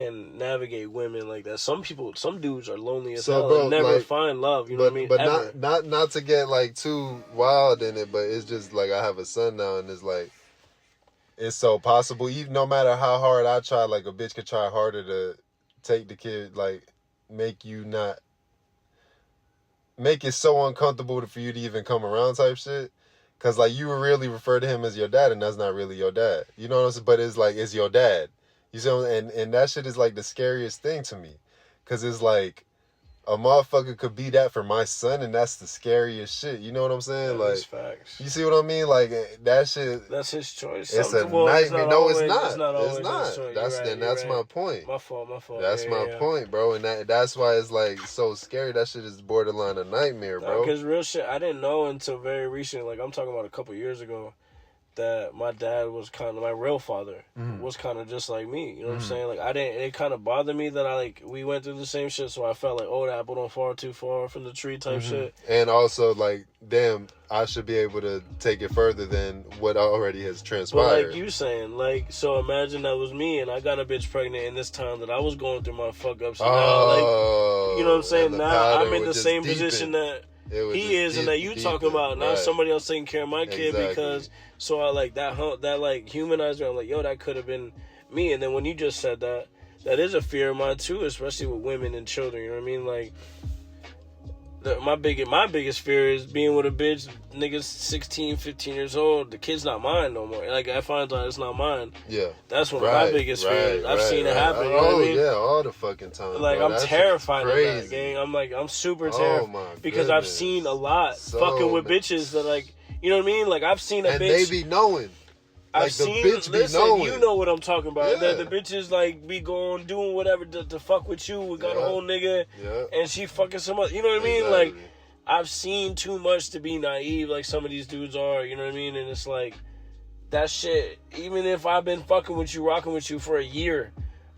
and navigate women like that. Some dudes are lonely as So, hell bro, and never like, find love. You know what I mean? But not to get like too wild in it. But it's just like I have a son now, and it's like it's so possible. Even no matter how hard I try, like a bitch could try harder to take the kid, like make it so uncomfortable for you to even come around type shit. Cause like you would really refer to him as your dad, and that's not really your dad. You know what I'm saying? But it's like it's your dad. You see what I'm saying? And that shit is like the scariest thing to me. Cause it's like a motherfucker could be that for my son, and that's the scariest shit. You know what I'm saying? Yeah, like that's facts. You see what I mean? Like that shit. That's his choice. It's a nightmare. No, it's not. It's not. That's my point. My fault. That's my point, bro. And that's why it's like so scary. That shit is borderline a nightmare, bro. Because real shit, I didn't know until very recent. Like I'm talking about a couple years ago, that my dad was kind of my real father was kind of just like me. You know what I'm saying? Like it kind of bothered me that we went through the same shit. So I felt like, oh, the apple don't fall too far from the tree type shit. And also like, damn, I should be able to take it further than what already has transpired. But like you saying, like, so imagine that was me and I got a bitch pregnant in this time that I was going through my fuck ups. And now, like, you know what I'm saying? Now I'm in the same position that he is, and that you talking about. Now somebody else taking care of my kid because so I like that like humanized me. I'm like, yo, that could have been me. And then when you just said that is a fear of mine too, especially with women and children. You know what I mean? Like my biggest fear is being with a bitch, nigga's 16, 15 years old. The kid's not mine no more. Like I find out it's not mine. Yeah, that's one of my biggest fears. I've seen it happen. You know what I mean? Yeah, all the fucking time. Like bro. I'm terrified of that, gang. I'm super terrified because I've seen a lot fucking with bitches that like, you know what I mean? Like I've seen a bitch. And they be knowing. Like I've seen, listen, you know what I'm talking about. Yeah. The bitches like be going doing whatever to fuck with you. We got a whole nigga, and she fucking some other. You know what I mean? Like I've seen too much to be naive. Like some of these dudes are. You know what I mean? And it's like that shit. Even if I've been fucking with you, rocking with you for a year,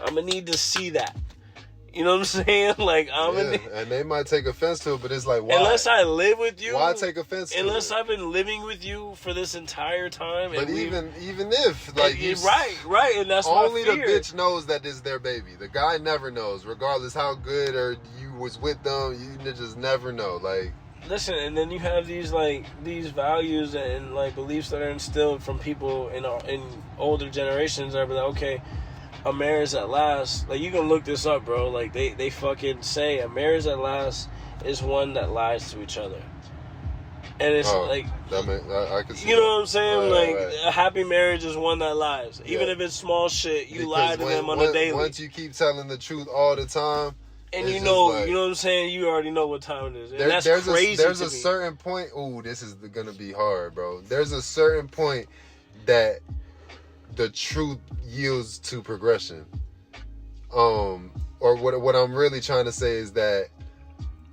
I'm gonna need to see that. You know what I'm saying? Like and they might take offense to it, but it's like, why? Unless I live with you, why take offense to it? Unless I've been living with you for this entire time. But even if, like, right, and that's only my fear. The bitch knows that this is their baby. The guy never knows, regardless how good or you was with them. You just never know. Like, listen, and then you have these values and like beliefs that are instilled from people in older generations. That are like, okay, a marriage that lasts, like you can look this up, bro. Like they fucking say a marriage that lasts is one that lies to each other, and it's like I can see. You know what I'm saying? A happy marriage is one that lies, even if it's small shit. You lie to them on a daily. Once you keep telling the truth all the time, and you know what I'm saying. You already know what time it is, and that's crazy. There's a certain point. Ooh, this is gonna be hard, bro. There's a certain point that the truth yields to progression. Or what I'm really trying to say is that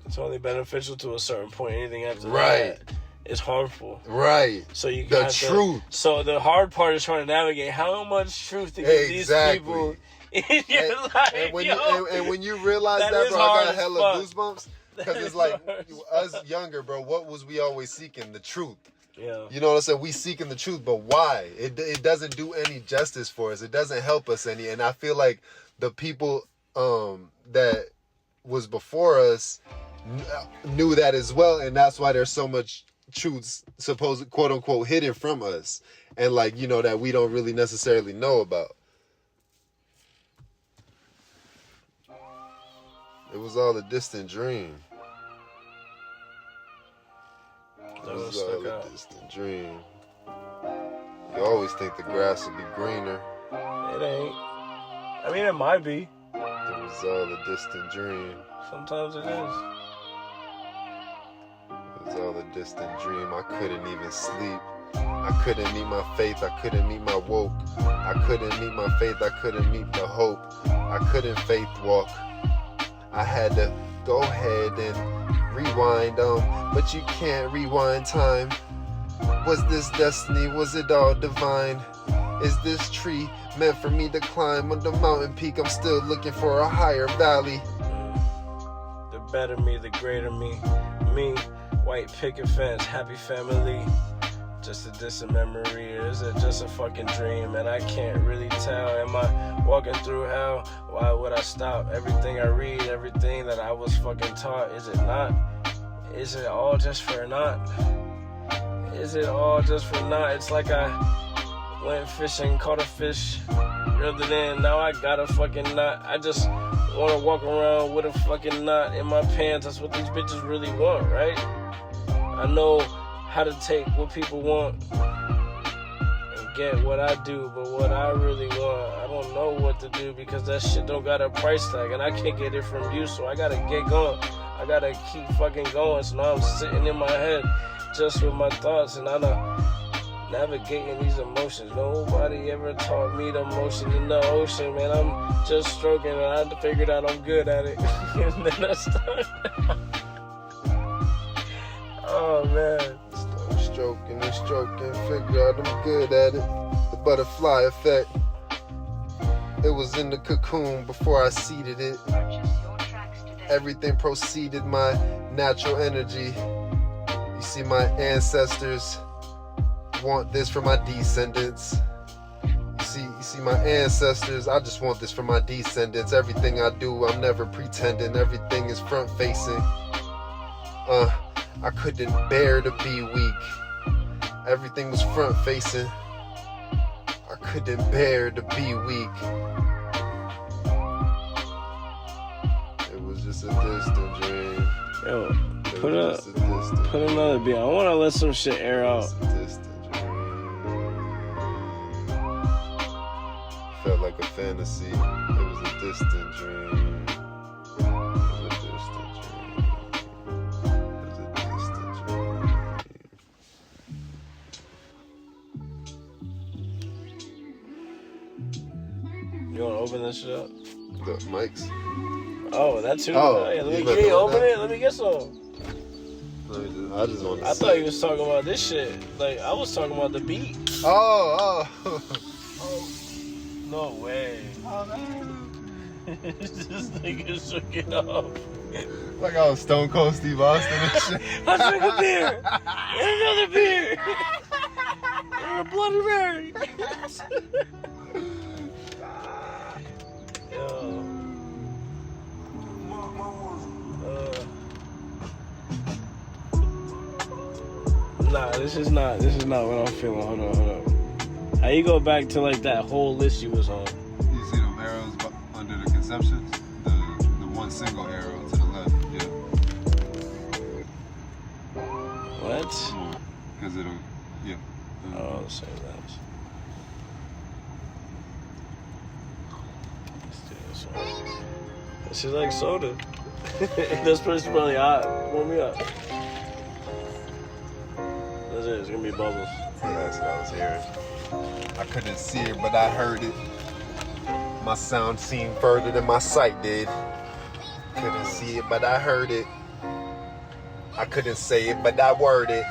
it's only beneficial to a certain point. Anything after that is harmful. Right. So you got the truth. So the hard part is trying to navigate how much truth to give these people in your life. And when you realize that, bro, I got hella goosebumps. Because it's like us younger, bro, what was we always seeking? The truth. Yeah. You know what I'm saying? We seeking the truth, but why? It doesn't do any justice for us. It doesn't help us any. And I feel like the people that was before us knew that as well, and that's why there's so much truth, supposed quote unquote, hidden from us, and like, you know, that we don't really necessarily know about. It was all a distant dream. It was all a distant dream. You always think the grass would be greener. It ain't. I mean, it might be. It was all a distant dream. Sometimes it is. It was all a distant dream. I couldn't even sleep. I couldn't meet my faith. I couldn't meet my woke. I couldn't meet my faith. I couldn't meet the hope. I couldn't faith walk. I had to go ahead and rewind, but you can't rewind time. Was this destiny? Was it all divine? Is this tree meant for me to climb? On the mountain peak, I'm still looking for a higher valley. The better me, the greater me. Me, white picket fence, happy family. just a distant memory, or is it just a fucking dream? And I can't really tell. Am I walking through hell? Why would I stop? Everything I read, everything that I was fucking taught, is it not? Is it all just for naught? Is it all just for naught? It's like I went fishing, caught a fish, reeled it in, now I got a fucking knot. I just wanna walk around with a fucking knot in my pants. That's what these bitches really want, right? I know how to take what people want and get what I do, but what I really want, I don't know what to do, because that shit don't got a price tag, and I can't get it from you, so I gotta get going. I gotta keep fucking going. So now I'm sitting in my head just with my thoughts, and I'm navigating these emotions. Nobody ever taught me the motion in the ocean, man. I'm just stroking, and I figured out I'm good at it. And then I started. Oh man. Stroking and stroking, figure out I'm good at it. The butterfly effect. It was in the cocoon before I seeded it. Everything proceeded my natural energy. You see, my ancestors want this for my descendants. You see my ancestors, I just want this for my descendants. Everything I do, I'm never pretending. Everything is front facing. I couldn't bear to be weak. Everything was front facing. I couldn't bear to be weak. It was just a distant dream. Yo, put another beat. I want to let some shit air out. Felt like a fantasy. It was a distant dream. You want to open this shit up? The mics? Oh, that's who? Oh, yeah, let me open it. Let me get some. I just want to I thought you was talking about this shit. Like, I was talking about the beat. Oh. No way. Oh, man. This nigga shook it off. Like I was Stone Cold Steve Austin and shit. I drank a beer. And another beer. And a Bloody Mary. Yo. Nah, this is not what I'm feeling. Hold on. How you go back to like that whole list you was on? You see them arrows under the conceptions? The one single arrow to the left, yeah. What? Because it'll, yeah. Oh, the same thing. Let's do this one. This is like soda. This person's probably hot. Warm me up. That's it. It's gonna be bubbles. That's what I was hearing. I couldn't see it, but I heard it. My sound seemed further than my sight did. Couldn't see it, but I heard it. I couldn't say it, but I word it.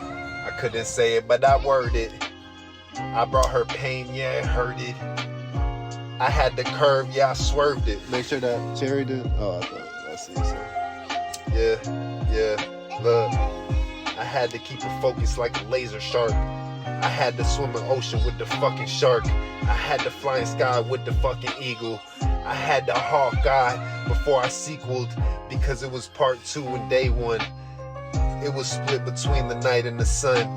I couldn't say it, but I word it. I brought her pain, yeah, it hurt it. I had the curve, yeah, I swerved it. Make sure that cherry did. Oh, I see. So. Yeah. Look, I had to keep it focused like a laser shark. I had to swim an ocean with the fucking shark. I had to fly in sky with the fucking eagle. I had the Hawkeye before I sequeled, because it was part 2 and day 1. It was split between the night and the sun.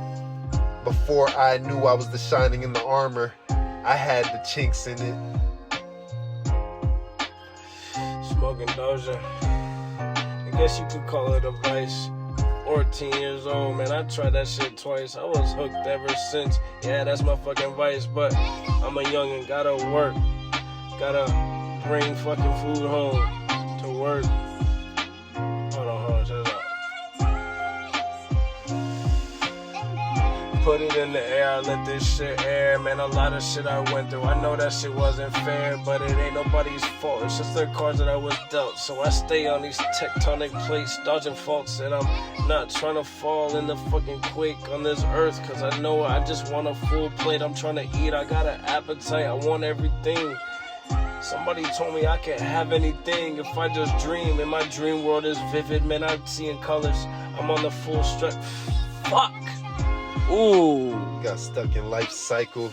Before I knew I was the shining in the armor, I had the chinks in it. Smoking Doja. I guess you could call it a vice. 14 years old, man, I tried that shit twice. I was hooked ever since. Yeah, that's my fucking vice, but I'm a youngin', gotta work. Gotta bring fucking food home to work. Hold on, check it out. Put it in the air, I let this shit air. Man, a lot of shit I went through. I know that shit wasn't fair, but it ain't nobody's fault. It's just the cards that I was dealt. So I stay on these tectonic plates, dodging faults, and I'm not trying to fall in the fucking quake on this earth, cause I know I just want a full plate. I'm trying to eat, I got an appetite, I want everything. Somebody told me I can't have anything if I just dream, and my dream world is vivid, man, I'm seeing colors. I'm on the full stretch. Fuck! Ooh. Got stuck in life cycle.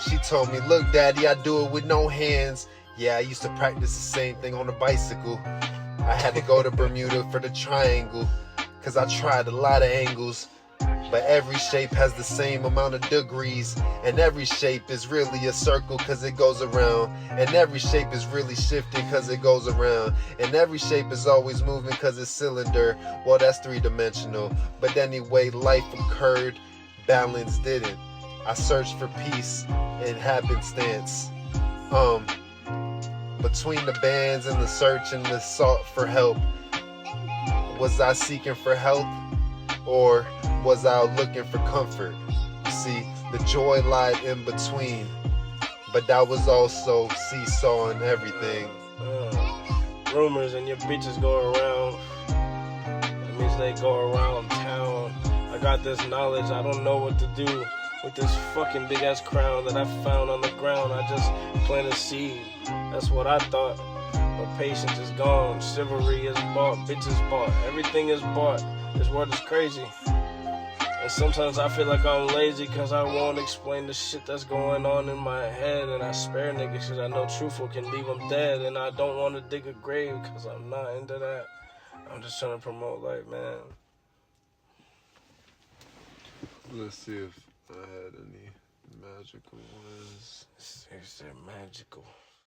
She told me, look, daddy, I do it with no hands. Yeah, I used to practice the same thing on a bicycle. I had to go to Bermuda for the triangle, cause I tried a lot of angles. But every shape has the same amount of degrees, and every shape is really a circle cause it goes around, and every shape is really shifting cause it goes around, and every shape is always moving cause it's cylinder. Well, that's three-dimensional, but anyway, life occurred, balance didn't. I searched for peace in happenstance. Between the bands and the search and the sought for help, was I seeking for health, or was I looking for comfort? You see, the joy lied in between, but that was also seesaw and everything. Rumors and your bitches go around. That means they go around town. I got this knowledge, I don't know what to do with this fucking big ass crown that I found on the ground. I just planted a seed, that's what I thought. But patience is gone, chivalry is bought, bitches bought, everything is bought. This world is crazy. And sometimes I feel like I'm lazy cause I won't explain the shit that's going on in my head. And I spare niggas cause I know truthful can leave them dead. And I don't want to dig a grave cause I'm not into that. I'm just trying to promote life, man. Let's see if I had any magical ones. Is that magical?